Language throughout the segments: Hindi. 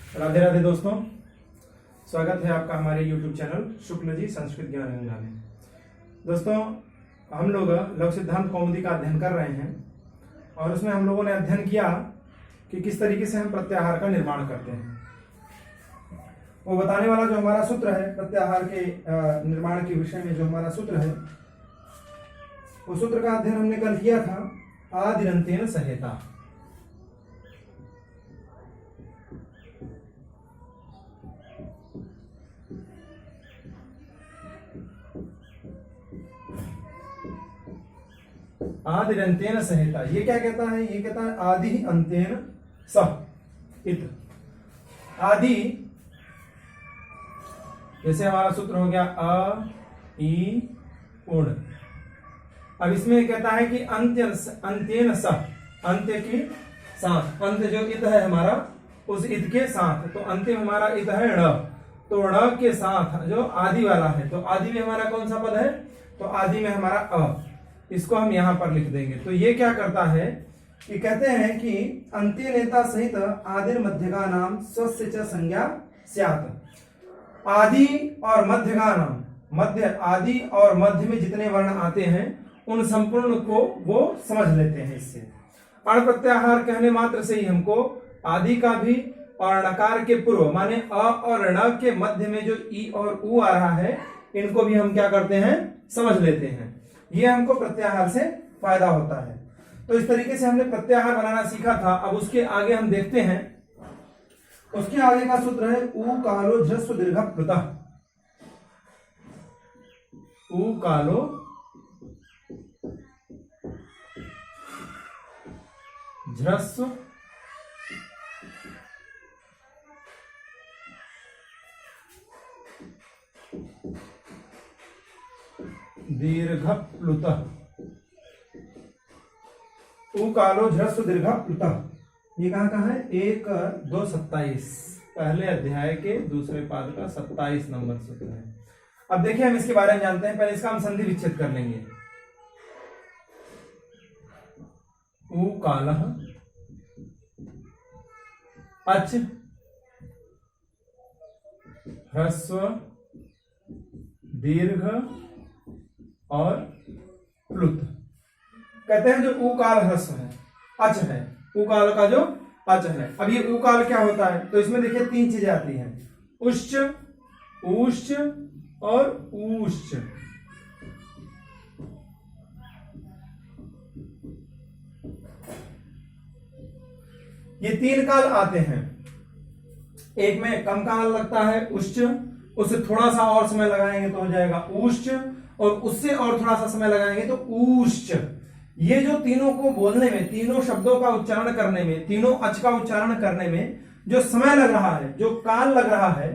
राधे राधे दोस्तों, स्वागत है आपका हमारे YouTube चैनल शुक्ल जी संस्कृत ज्ञान गंगा में। दोस्तों, हम लोग लघु सिद्धांत कौमुदी का अध्ययन कर रहे हैं और उसमें हम लोगों ने अध्ययन किया कि किस तरीके से हम प्रत्याहार का निर्माण करते हैं। वो बताने वाला जो हमारा सूत्र है प्रत्याहार के निर्माण के विषय में, जो हमारा सूत्र है, वो सूत्र का अध्ययन हमने कल किया था। आदिरंतेन सहेता। आदिरंतेन सहेता, ये क्या कहता है? ये कहता है आदि अंतेन सह इत। आदि जैसे हमारा सूत्र हो गया अ ई उण। अब इसमें कहता है कि अंत्यन सह, अंत्य के साथ, अंत जो इत है हमारा, उस इत के साथ, तो अंतिम हमारा इत है ण, तो ण के साथ जो आदि वाला है, तो आदि में हमारा कौन सा पद है? तो आदि में हमारा अ। इसको हम यहां पर लिख देंगे। तो ये क्या करता है कि कहते हैं कि अंत्य नेता सहित आदिर मध्य का नाम स्वस्य च संज्ञा स्यात्। आदि और मध्य का नाम, मध्य, आदि और मध्य में जितने वर्ण आते हैं उन संपूर्ण को वो समझ लेते हैं। इससे अण प्रत्याहार कहने मात्र से ही हमको आदि का भी और णकार के पूर्व माने अ और ण के मध्य में जो ई और उ आ रहा है, इनको भी हम क्या करते हैं? समझ लेते हैं। ये हमको प्रत्याहार से फायदा होता है। तो इस तरीके से हमने प्रत्याहार बनाना सीखा था। अब उसके आगे हम देखते हैं, उसके आगे का सूत्र है उ कालो झस्व दीर्घ प्लुतः। उ कालो झस्व दीर्घ प्लुतः। उ कालो झस्व दीर्घ प्लुतः। ये कहाँ है? 1-2-27 पहले अध्याय के दूसरे पाद का 27 नंबर सूत्र है। अब देखिए, हम इसके बारे में जानते हैं। पहले इसका हम संधि विच्छेद कर लेंगे। उ कालः अच ह्रस्व दीर्घ और प्लुत। कहते हैं जो उकाल ह्रस्व है, अच है, उकाल का जो अच है। अब ये उकाल क्या होता है? तो इसमें देखिए 3 चीजें आती हैं, उश्च, ऊश्च और ऊश्च। ये 3 काल आते हैं। एक में कम काल लगता है उश्च, उससे थोड़ा सा और समय लगाएंगे तो हो जाएगा ऊश्च, और उससे और थोड़ा सा समय लगाएंगे तो ऊश्च। ये जो तीनों को बोलने में, तीनों शब्दों का उच्चारण करने में, तीनों अच का उच्चारण करने में जो समय लग रहा है, जो काल लग रहा है,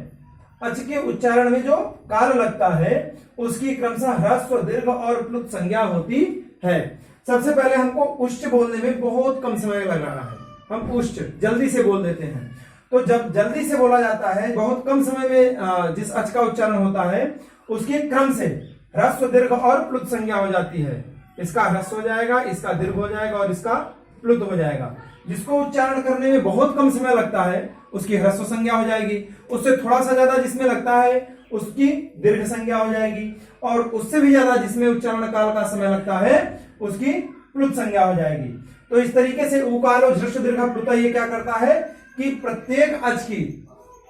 अच के उच्चारण में जो काल लगता है, उसकी क्रमशः ह्रस्व दीर्घ और प्लुत संज्ञा होती है। सबसे पहले हमको उच्च बोलने में बहुत कम समय लग रहा है, हम उच्च जल्दी से बोल देते हैं। तो जब जल्दी से बोला जाता है, बहुत कम समय में जिस अच का उच्चारण होता है, उसके क्रम से ह्रस्व दीर्घ और प्लुत संज्ञा हो जाती है। इसका ह्रस्व हो जाएगा, इसका दीर्घ हो जाएगा और इसका प्लुत हो जाएगा। जिसको उच्चारण करने में बहुत कम समय लगता है, उसकी ह्रस्व संज्ञा हो जाएगी। उससे थोड़ा सा ज्यादा जिसमें लगता है, उसकी दीर्घ संज्ञा हो जाएगी। और उससे भी ज्यादा जिसमें उच्चारण काल का समय लगता है, उसकी प्लुत संज्ञा हो जाएगी। तो इस तरीके से उकाल और झस्व दीर्घ प्लुत ये क्या करता है कि प्रत्येक अच की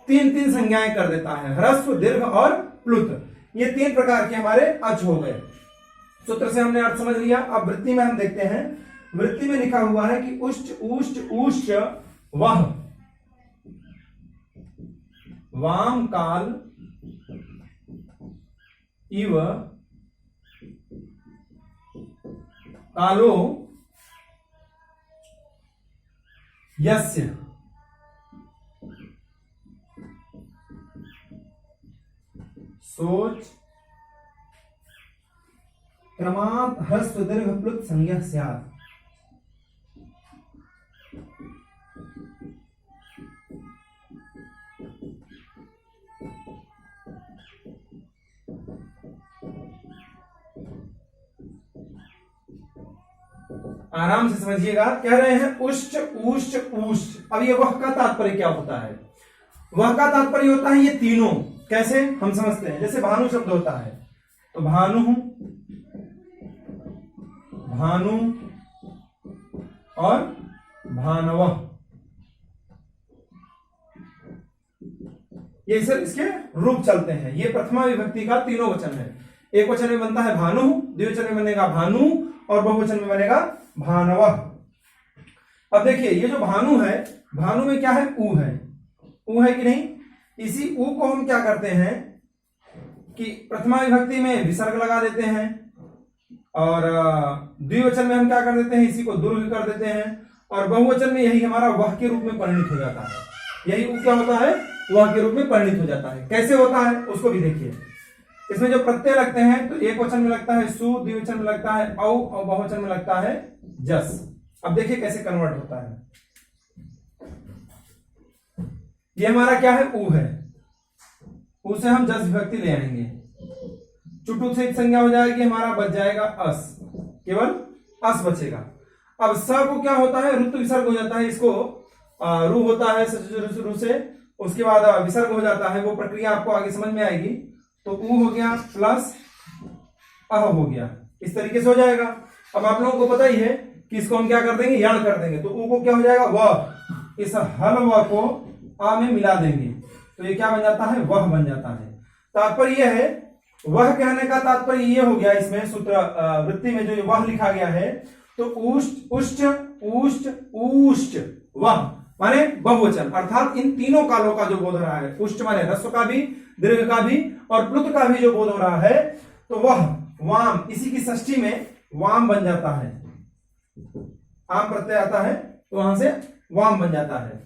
3-3 संज्ञाएं कर देता है, ह्रस्व दीर्घ और प्लुत। ये 3 प्रकार के हमारे अच हो गए। सूत्र से हमने अर्थ समझ लिया। अब वृत्ति में हम देखते हैं। वृत्ति में लिखा हुआ है कि उष्ट ऊष्ट ऊष्च वह वाम काल इव कालो यस्य। सोच क्रमात् ह्रस्व दीर्घ प्लुत संज्ञा स्यात्। आराम से समझिएगा। कह रहे हैं उष्ट ऊष्ट ऊष्ट। अब ये वह का तात्पर्य क्या होता है? वह का तात्पर्य होता है ये तीनों। कैसे हम समझते हैं, जैसे भानु शब्द होता है तो भानु, भानु और भानवः, ये सर इसके रूप चलते हैं। ये प्रथमा विभक्ति का तीनों वचन है। एक वचन में बनता है भानु, द्विवचन में बनेगा भानु और बहुवचन में बनेगा भानवः। अब देखिए ये जो भानु है, भानु में क्या है, ऊ है, ऊ है कि नहीं। इसी ऊ को हम क्या करते हैं कि प्रथमा विभक्ति में विसर्ग लगा देते हैं और द्विवचन में हम क्या कर देते हैं, इसी को दुर्ग कर देते हैं और बहुवचन में यही हमारा वह के रूप में परिणित हो जाता है। यही ऊ क्या होता है, वह के रूप में परिणित हो जाता है। कैसे होता है उसको भी देखिए। इसमें जो प्रत्यय लगते हैं तो एक वचन में लगता है सु, द्विवचन में लगता है औ और बहुवचन में लगता है जस। अब देखिए कैसे कन्वर्ट होता है। ये हमारा क्या है, ऊ है, ऊ से हम जस विभक्ति ले आएंगे, चुटु से संज्ञा हो जाएगी, हमारा बच जाएगा अस, केवल अस बचेगा। अब स को क्या होता है, ऋतु विसर्ग हो जाता है, इसको रू होता है रू से, उसके बाद विसर्ग हो जाता है। वो प्रक्रिया आपको आगे समझ में आएगी। तो ऊ हो गया प्लस अह हो गया, इस तरीके से हो जाएगा। अब आप लोगों को पता ही है कि इसको हम क्या कर देंगे, यण कर देंगे। तो ऊ को क्या हो जाएगा, वह, इस हल व को आ में मिला देंगे तो ये क्या बन जाता है, वह बन जाता है। तात्पर्य यह है, वह कहने का तात्पर्य ये हो गया, इसमें सूत्र वृत्ति में जो वह लिखा गया है तो उष्ट, उष्ट, उष्ट, उष्ट, वह माने बहुवचन, अर्थात इन तीनों कालों का जो बोध हो रहा है, उष्ट माने ह्रस्व का भी, दीर्घ का भी और प्लुत का भी जो बोध हो रहा है, तो वह वाम, इसी की षष्ठी में वाम बन जाता है। आम प्रत्यय आता है तो वहां से वाम बन जाता है।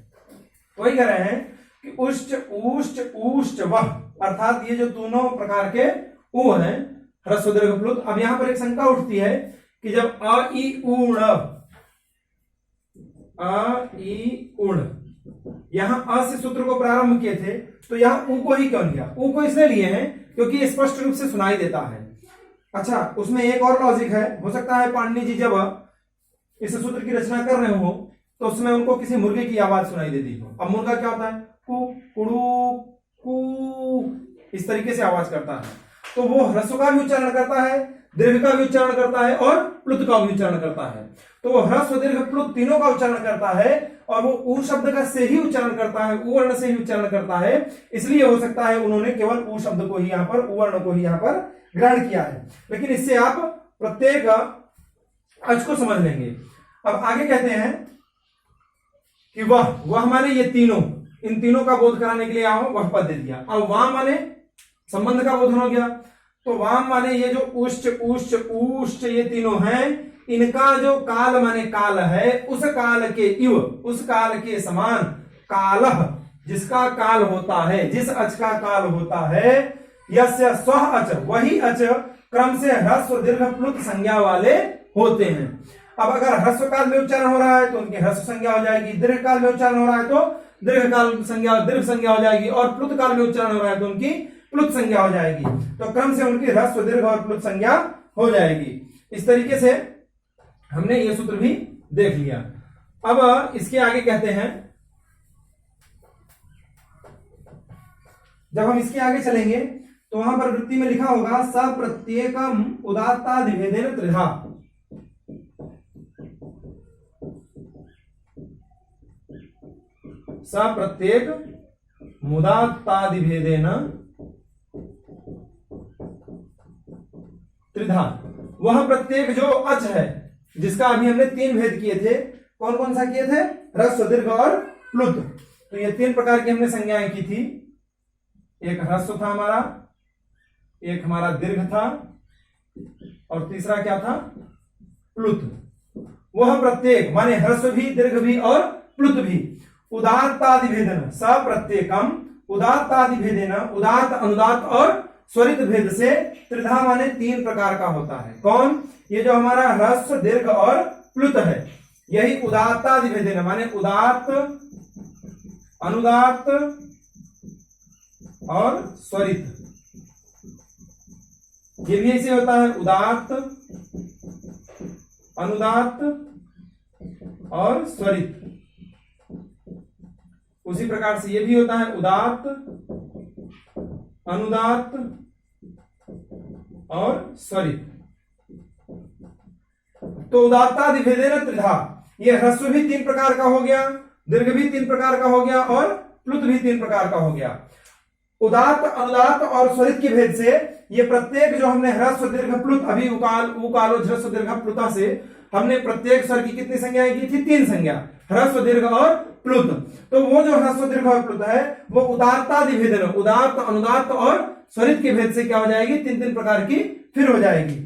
वही कह रहे हैं कि उष्ट, उष्ट, उष्ट, वह, अर्थात ये जो दोनों प्रकार के ऊ हैं, ह्रस्व दीर्घ प्लुत। अब यहां पर एक शंका उठती है कि जब अ ई ऊण, अ ई उण, यहां अ से सूत्र को प्रारंभ किए थे तो यहां ऊ को ही क्यों लिया। ऊ को इसलिए लिए हैं क्योंकि ये स्पष्ट रूप से सुनाई देता है। अच्छा, उसमें एक और लॉजिक है, हो सकता है पाणिनि जी जब इस सूत्र की रचना कर रहे हो तो उसमें उनको किसी मुर्गे की आवाज सुनाई देती हो। अब मुर्गा क्या होता है, कु, कुड़ू, कु, इस तरीके से आवाज करता है। तो वो ह्रस्व का भी उच्चारण करता है, दीर्घ का भी उच्चारण करता है और प्लुत का भी उच्चारण करता है। तो वो ह्रस्व दीर्घ प्लुत तीनों का उच्चारण करता है और वो ऊ शब्द का से ही उच्चारण करता है, ऊ वर्ण से ही उच्चारण करता है। इसलिए हो सकता है उन्होंने केवल ऊ शब्द को ही यहाँ पर, ऊ वर्ण को ही यहाँ पर ग्रहण किया है। लेकिन इससे आप प्रत्येक अच को समझ लेंगे। अब आगे कहते हैं कि वह माने ये तीनों, इन तीनों का बोध कराने के लिए आओ वह पद दे दिया। अब वाम माने संबंध का बोधन हो गया। तो वाम माने ये जो उष्ट, उष्ट, उष्ट, ये तीनों हैं, इनका जो काल माने काल है, उस काल के इव, उस काल के समान, कालह, जिसका काल होता है, जिस अच का काल होता है, यस्य स्वः अच, वही अच क्रम से ह्रस्व दीर्घ प्लुत संज्ञा वाले होते हैं। अब अगर ह्रस्व काल में उच्चारण हो रहा है तो उनकी ह्रस्व संज्ञा हो जाएगी, दीर्घ काल में उच्चारण हो रहा है तो दीर्घ काल संज्ञा, दीर्घ संज्ञा हो जाएगी और प्लुत काल में उच्चारण हो रहा है तो उनकी प्लुत संज्ञा हो जाएगी। तो क्रम से उनकी ह्रस्व दीर्घ और प्लुत संज्ञा हो जाएगी। इस तरीके से हमने ये सूत्र भी देख लिया। अब इसके आगे कहते हैं, जब हम इसके आगे चलेंगे तो वहां पर वृत्ति में लिखा होगा सप्रत्येकम उदात्तादिभेदेन त्रिधा। सप्रत्येक मुदात्तादिभेदेन त्रिधा, वह प्रत्येक जो अच है, जिसका अभी हमने तीन भेद किए थे, कौन कौन सा किए थे, ह्रस्व दीर्घ और प्लुत। तो ये तीन प्रकार की हमने संज्ञाएं की थी। एक ह्रस्व था हमारा, एक हमारा दीर्घ था और तीसरा क्या था, प्लुत। वह प्रत्येक माने ह्रस्व भी, दीर्घ भी और प्लुत भी, उदात्तादिभेदन, सप्रत्येकम उदात्तादिभेदेन, उदात्त, अनुदात्त और स्वरित भेद से त्रिधा माने तीन प्रकार का होता है। कौन, ये जो हमारा ह्रस्व दीर्घ और प्लुत है, यही उदात्तादिभेदेन माने उदात्त, अनुदात्त और स्वरित। ये भी ऐसे होता है, उदात्त, अनुदात्त और स्वरित। उसी प्रकार से ये भी होता है उदात्त, अनुदात्त और स्वरित। तो उदात्तादि भेदेन त्रिधा, ये ह्रस्व भी 3 प्रकार का हो गया, दीर्घ भी 3 प्रकार का हो गया और प्लुत भी 3 प्रकार का हो गया। उदात्त, अनुदात्त और स्वरित के भेद से ये प्रत्येक जो हमने ह्रस्व दीर्घ प्लुत, अभी उकाल उकालो ह्रस्व दीर्घ प्लुता से हमने प्रत्येक स्वर की कितनी संज्ञाएं की थी? 3 संज्ञा, ह्रस्व दीर्घ और प्लुत। तो वो जो ह्रस्व दीर्घ और प्लुत है वो उदात्तादि भेदेन, उदात्त, अनुदात्त और स्वरित के भेद से क्या हो जाएगी? 3-3 प्रकार की फिर हो जाएगी।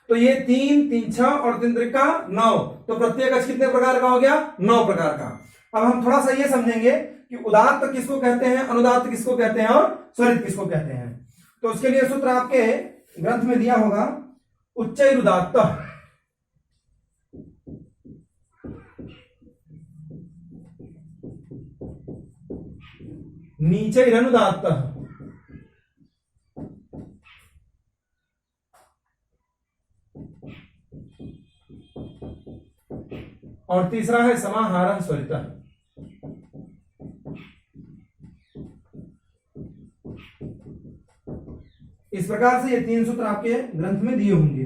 तो ये 3, 3 6 और 3 त्रिका 9, तो प्रत्येक अक्ष कितने प्रकार का हो गया? 9 प्रकार का। अब हम थोड़ा सा ये समझेंगे कि उदात्त किसको कहते हैं, अनुदात्त किसको कहते हैं और स्वरित किसको कहते हैं। तो उसके लिए सूत्र आपके ग्रंथ में दिया होगा, उच्चैरुदात्त, नीचैरनुदात्त, और तीसरा है समाहारः स्वरितः। इस प्रकार से ये 3 सूत्र आपके ग्रंथ में दिए होंगे।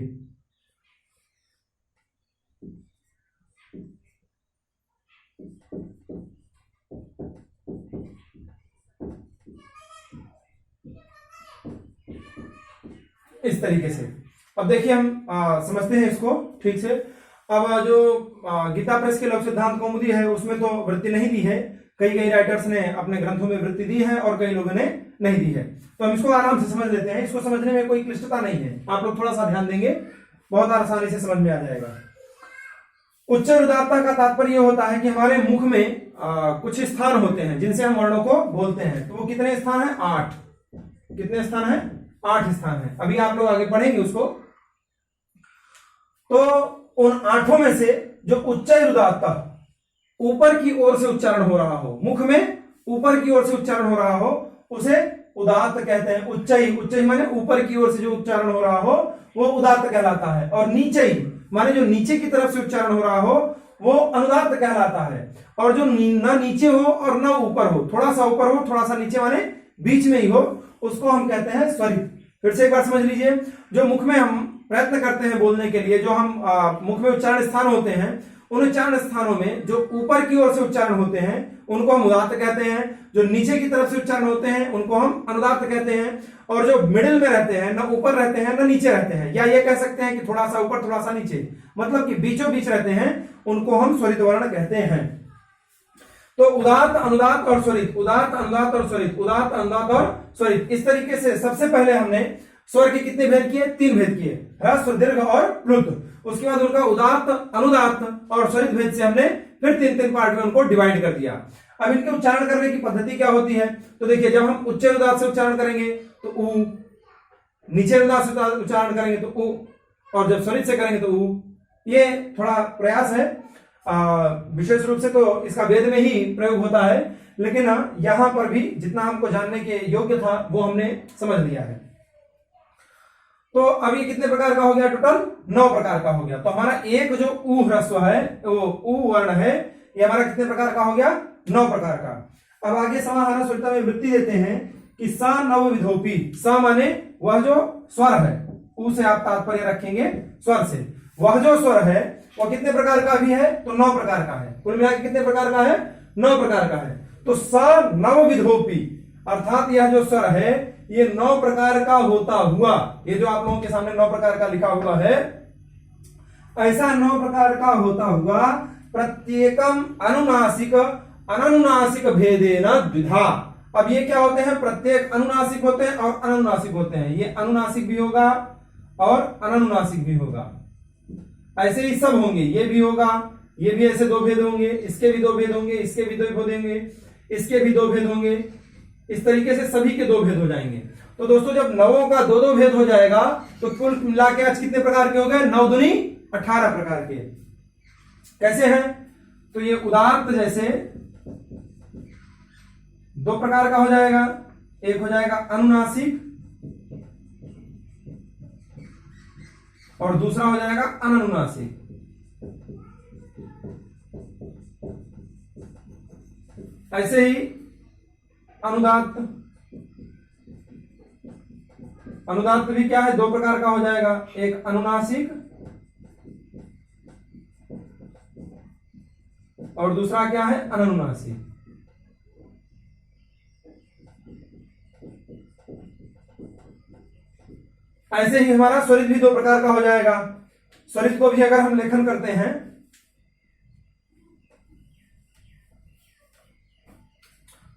इस तरीके से अब देखिए हम समझते हैं इसको ठीक से। अब जो गीता प्रेस के लोक सिद्धांत कौमुदी है उसमें तो वृत्ति नहीं दी है, कई राइटर्स ने अपने ग्रंथों में वृत्ति दी है और कई लोगों ने नहीं दी है। तो हम इसको आराम से समझ लेते हैं, इसको समझने में कोई क्लिष्टता नहीं है, आप लोग थोड़ा सा ध्यान देंगे बहुत आसानी से समझ में आ जाएगा। उच्चैरुदात्त का तात्पर्य होता है कि हमारे मुख में कुछ स्थान होते हैं जिनसे हम वर्णों को बोलते हैं। तो वो कितने स्थान है? 8। कितने स्थान है? 8 स्थान है। अभी आप लोग आगे पढ़ेंगे उसको। तो उन 8 में से जो उच्चैरुदात्त ऊपर की ओर से उच्चारण हो रहा हो, मुख में ऊपर की ओर से उच्चारण हो रहा हो, उसे उदात्त कहते हैं। उच्चई माने ऊपर की ओर से जो उच्चारण हो रहा हो वो उदात्त कहलाता है, और नीचई माने जो नीचे की तरफ से उच्चारण हो रहा हो वो अनुदात्त कहलाता है। और जो ना नीचे हो और ना ऊपर हो, थोड़ा सा ऊपर हो थोड़ा सा नीचे माने बीच में ही हो, उसको हम कहते हैं स्वरित। फिर से एक बार समझ लीजिए, जो मुख में हम प्रयत्न करते हैं बोलने के लिए, जो हम मुख में उच्चारण स्थान होते हैं, उन उच्चारण स्थानों में जो ऊपर की ओर से उच्चारण होते हैं उनको हम उदात्त कहते हैं, जो नीचे की तरफ से उच्चारण होते हैं उनको हम अनुदात्त कहते हैं, और जो मिडिल में रहते हैं, ना ऊपर रहते हैं ना नीचे रहते हैं, या ये कह सकते हैं कि थोड़ा सा ऊपर थोड़ा सा नीचे, मतलब कि बीचों बीच रहते हैं, उनको हम स्वरित वर्ण कहते हैं। तो उदात्त, अनुदात्त और स्वरित, उदात्त, अनुदात्त और स्वरित, उदात्त, अनुदात्त और स्वरित, इस तरीके से सबसे पहले हमने स्वर के कितने भेद किए? 3 भेद किए, ह्रस्व, दीर्घ और प्लुत। उसके बाद उनका उदात्त, अनुदात्त और स्वरित भेद से हमने फिर 3-3 पार्ट में उनको डिवाइड कर दिया। अब इनके उच्चारण करने की पद्धति क्या होती है? तो देखिए, जब हम उच्चैरुदात्त से उच्चारण करेंगे तो उ, नीचैरुदात्त से उच्चारण करेंगे तो उ, और जब स्वरित से करेंगे तो उ। ये थोड़ा प्रयास है, विशेष रूप से तो इसका वेद में ही प्रयोग होता है, लेकिन यहां पर भी जितना हमको जानने के योग्य था वो हमने समझ लिया है। तो अब ये कितने प्रकार का हो गया? टोटल 9 प्रकार का हो गया। तो हमारा एक जो ऊ ह्रस्व है, वो ऊ वर्ण है, ये हमारा कितने प्रकार का हो गया? 9 प्रकार का। अब आगे समाहारः स्वरितः में वृत्ति देते हैं कि सा नवविधोपि, सा माने वह जो स्वर है, ऊ से आप तात्पर्य रखेंगे स्वर से, वह जो स्वर है वह कितने प्रकार का भी है? तो 9 प्रकार का है। कुल मिलाकर कितने प्रकार का है? 9 प्रकार का है। तो सा नवविधोपि अर्थात यह जो स्वर है ये 9 प्रकार का होता हुआ, ये जो आप लोगों के सामने 9 प्रकार का लिखा हुआ है, ऐसा 9 प्रकार का होता हुआ प्रत्येकम अनुनासिक अनुनासिक भेदेन द्विधा। अब ये क्या होते हैं? प्रत्येक अनुनासिक होते हैं और अनुनासिक होते हैं। ये अनुनासिक भी होगा और अनुनासिक भी होगा, ऐसे ही सब होंगे। ये भी होगा, ये भी ऐसे 2 भेद होंगे, इसके भी 2 भेद होंगे, इसके भी 2 भेद होंगे, इसके भी 2 भेद होंगे, इस तरीके से सभी के 2 भेद हो जाएंगे। तो दोस्तों जब 9 का 2-2 भेद हो जाएगा तो कुल मिला के आज कितने प्रकार के हो गए? 9 दूनी 18 प्रकार के। कैसे हैं? तो ये उदात्त जैसे 2 प्रकार का हो जाएगा, एक हो जाएगा अनुनासिक और दूसरा हो जाएगा अननुनासिक। ऐसे ही अनुदात्त, अनुदात्त भी क्या है, दो प्रकार का हो जाएगा, एक अनुनासिक और दूसरा क्या है, अनुनासिक। ऐसे ही हमारा स्वरित भी दो प्रकार का हो जाएगा। स्वरित को भी अगर हम लेखन करते हैं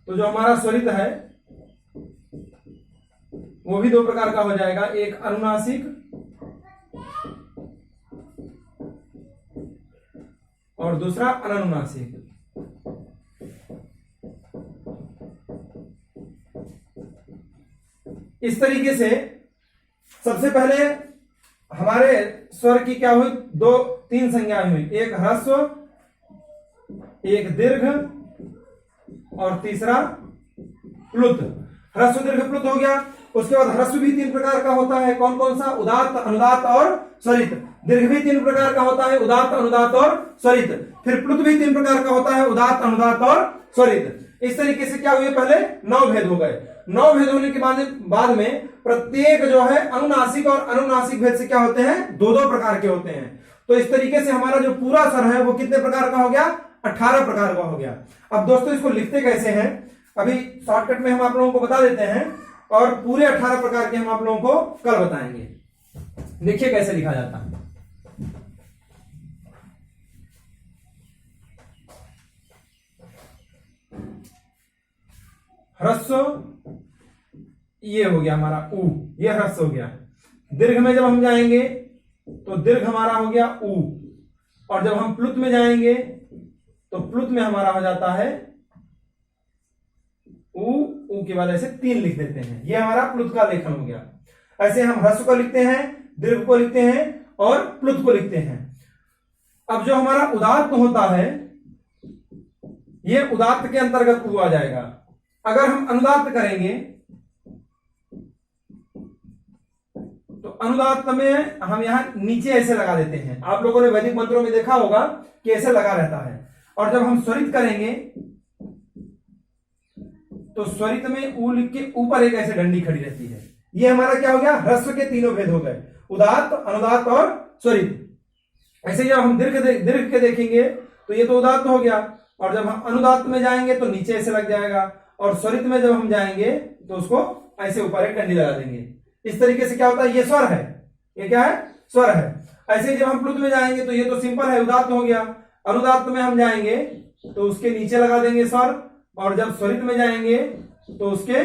तो जो हमारा स्वरित है वो भी दो प्रकार का हो जाएगा, एक अनुनासिक और दूसरा अनुनासिक। इस तरीके से सबसे पहले हमारे स्वर की क्या हुई, दो तीन संज्ञाएं हुई, एक ह्रस्व, एक दीर्घ और तीसरा प्लुत। ह्रस्व दीर्घ प्लुत हो गया। उसके बाद ह्रस्व भी तीन प्रकार का होता है, कौन कौन सा, उदात्त, अनुदात्त और स्वरित। दीर्घ भी तीन प्रकार का होता है, उदात्त, अनुदात्त और स्वरित। फिर प्लुत भी तीन प्रकार का होता है, उदात्त, अनुदात्त और स्वरित। इस तरीके से क्या हुए, पहले 9 भेद हो गए। 9 भेद होने के बाद में प्रत्येक जो है अनुनासिक और अनुनासिक भेद से क्या होते हैं, दो दो प्रकार के होते हैं। तो इस तरीके से हमारा जो पूरा स्वर है वो कितने प्रकार का हो गया, 18 प्रकार का हो गया। अब दोस्तों इसको लिखते कैसे हैं, अभी शॉर्टकट में हम आप लोगों को बता देते हैं और पूरे 18 प्रकार के हम आप लोगों को कल बताएंगे। देखिए कैसे लिखा जाता है। ह्रस्व ये हो गया हमारा ऊ, ये ह्रस्व हो गया। दीर्घ में जब हम जाएंगे तो दीर्घ हमारा हो गया ऊ, और जब हम प्लुत में जाएंगे तो प्लुत में हमारा हो जाता है ऊ के बाद ऐसे 3 लिख देते हैं। ये हमारा प्लुत का लेखन हो गया। ऐसे हम ह्रस्व को लिखते हैं, दीर्घ को लिखते हैं और प्लुत को लिखते हैं। अब जो हमारा उदात्त होता है ये उदात्त के अंतर्गत ऊ आ जाएगा। अगर हम अनुदात्त करेंगे तो अनुदात्त में हम यहां नीचे ऐसे लगा देते हैं। आप लोगों ने वैदिक मंत्रों में देखा होगा कि ऐसे लगा रहता है। और जब हम स्वरित करेंगे तो स्वरित में ऊ लिख के ऊपर एक ऐसे डंडी खड़ी रहती है। ये हमारा क्या हो गया, ह्रस्व के तीनों भेद हो गए, उदात्त, अनुदात्त और स्वरित। ऐसे जब हम दीर्घ के देखेंगे तो ये तो उदात्त हो गया, और जब हम अनुदात्त में जाएंगे तो नीचे ऐसे लग जाएगा, और स्वरित में जब हम जाएंगे तो उसको ऐसे ऊपर एक डंडी लगा देंगे। इस तरीके से क्या होता है, ये स्वर है, ये क्या है, स्वर है। ऐसे जब हम प्लुत में जाएंगे तो ये तो सिंपल है, उदात्त हो गया। अनुदात्त में हम जाएंगे तो उसके नीचे लगा देंगे स्वर, और जब स्वरित में जाएंगे तो उसके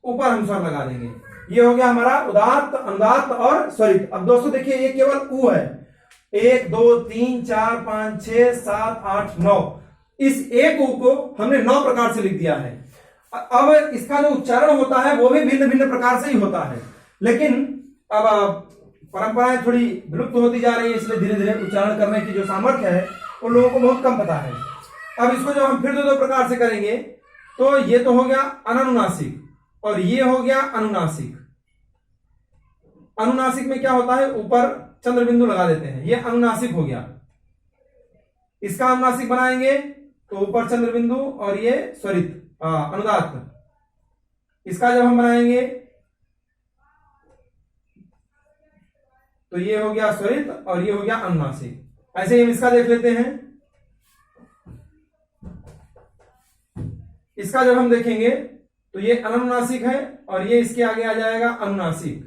ऊपर हम स्वर लगा देंगे। ये हो गया हमारा उदात्त, अनुदात्त और स्वरित। अब दोस्तों देखिए ये केवल ऊ है, 1 2 3 4 5 6 7 8 9। इस एक ऊ को हमने 9 प्रकार से लिख दिया है। अब इसका जो उच्चारण होता है वो भी भिन्न भिन्न प्रकार से ही होता है, लेकिन अब परंपराएं थोड़ी विलुप्त होती जा रही है, इसलिए धीरे धीरे उच्चारण करने की जो सामर्थ्य है उन लोगों को बहुत कम पता है। अब इसको जब हम फिर दो प्रकार से करेंगे तो ये तो हो गया अनुनासिक और ये हो गया अनुनासिक। अनुनासिक में क्या होता है, ऊपर चंद्र बिंदु लगा देते हैं, ये अनुनासिक हो गया। इसका अनुनासिक बनाएंगे तो ऊपर चंद्र बिंदु और ये स्वरित अनुदात्त। इसका जब हम बनाएंगे तो ये हो गया स्वरित और ये हो गया अनुनासिक। ऐसे ही हम इसका देख लेते हैं। इसका जब हम देखेंगे तो ये अनुनासिक है और ये इसके आगे आ जाएगा अनुनासिक।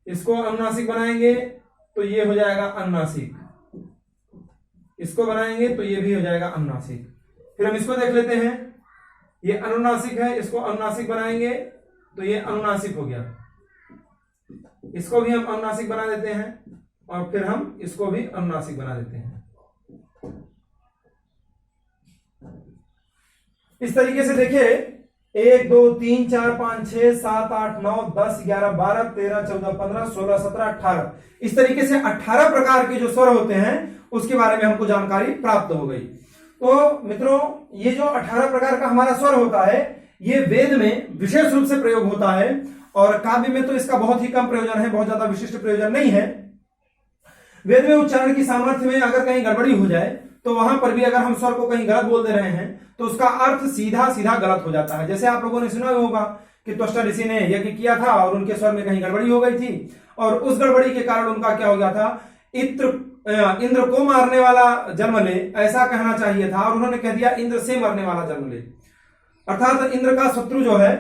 इसको अनुनासिक बनाएंगे तो ये हो जाएगा अनुनासिक, इसको बनाएंगे तो ये भी हो जाएगा अनुनासिक। फिर हम इसको देख लेते हैं, ये अनुनासिक है, इसको अनुनासिक बनाएंगे तो ये अनुनासिक हो गया। इसको भी हम अनुनासिक बना देते हैं और फिर हम इसको भी अनुनासिक बना देते हैं। इस तरीके से देखिए 1 2 3 4 5 6 7 8 9 10 11 12 13 14 15 16 17 18 इस तरीके से 18 प्रकार के जो स्वर होते हैं उसके बारे में हमको जानकारी प्राप्त हो गई। तो मित्रों ये जो 18 प्रकार का हमारा स्वर होता है ये वेद में विशेष रूप से प्रयोग होता है और काव्य में तो इसका बहुत ही कम प्रयोजन है, बहुत ज्यादा विशिष्ट प्रयोजन नहीं है। वेद में उच्चारण की सामर्थ्य में अगर कहीं गड़बड़ी हो जाए तो वहां पर भी अगर हम स्वर को कहीं गलत बोल दे रहे हैं तो उसका अर्थ सीधा सीधा गलत हो जाता है। जैसे आप लोगों ने सुना होगा कि त्वष्टा ऋषि ने यज्ञ किया था और उनके स्वर में कहीं गड़बड़ी हो गई थी, और उस गड़बड़ी के कारण उनका क्या हो गया था, इंद्र को मारने वाला जन्म ले, ऐसा कहना चाहिए था, और उन्होंने कह दिया इंद्र से मरने वाला जन्म ले। अर्थात इंद्र का शत्रु जो है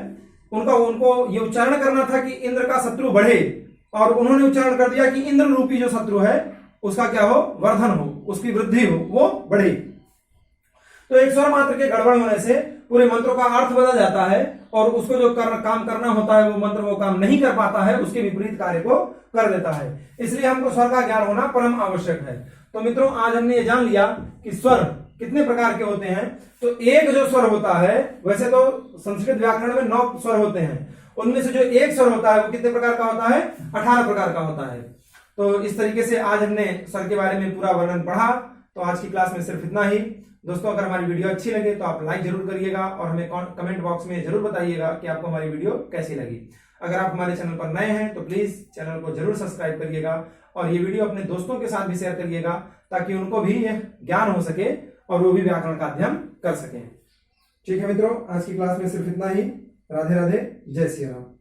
उनको ये उच्चारण करना था कि इंद्र का शत्रु बढ़े, और उन्होंने उच्चारण कर दिया कि इंद्र रूपी जो शत्रु है उसका क्या हो, वर्धन हो, उसकी वृद्धि हो, वो बढ़े। तो एक स्वर मात्र के गड़बड़ होने से पूरे मंत्रों का अर्थ बदल जाता है, और उसको जो काम करना होता है वो मंत्र वो काम नहीं कर पाता है, उसके विपरीत कार्य को कर देता है। इसलिए हमको स्वर का ज्ञान होना परम आवश्यक है। तो मित्रों, आज हमने ये जान लिया कि स्वर कितने प्रकार के होते हैं। तो एक जो स्वर होता है, वैसे तो संस्कृत व्याकरण में 9 स्वर होते हैं, उनमें से जो एक स्वर होता है वो कितने प्रकार का होता है, 18 प्रकार का होता है। तो इस तरीके से आज हमने स्वर के बारे में पूरा वर्णन पढ़ा। तो आज की क्लास में सिर्फ इतना ही। दोस्तों, अगर हमारी वीडियो अच्छी लगे तो आप लाइक जरूर करिएगा और हमें कमेंट बॉक्स में जरूर बताइएगा कि आपको हमारी वीडियो कैसी लगी। अगर आप हमारे चैनल पर नए हैं तो प्लीज चैनल को जरूर सब्सक्राइब करिएगा, और ये वीडियो अपने दोस्तों के साथ भी शेयर करिएगा ताकि उनको भी यह ज्ञान हो सके और वो भी व्याकरण का अध्ययन कर सकें। ठीक है मित्रों, आज की क्लास में सिर्फ इतना ही। राधे राधे, जय श्री राम।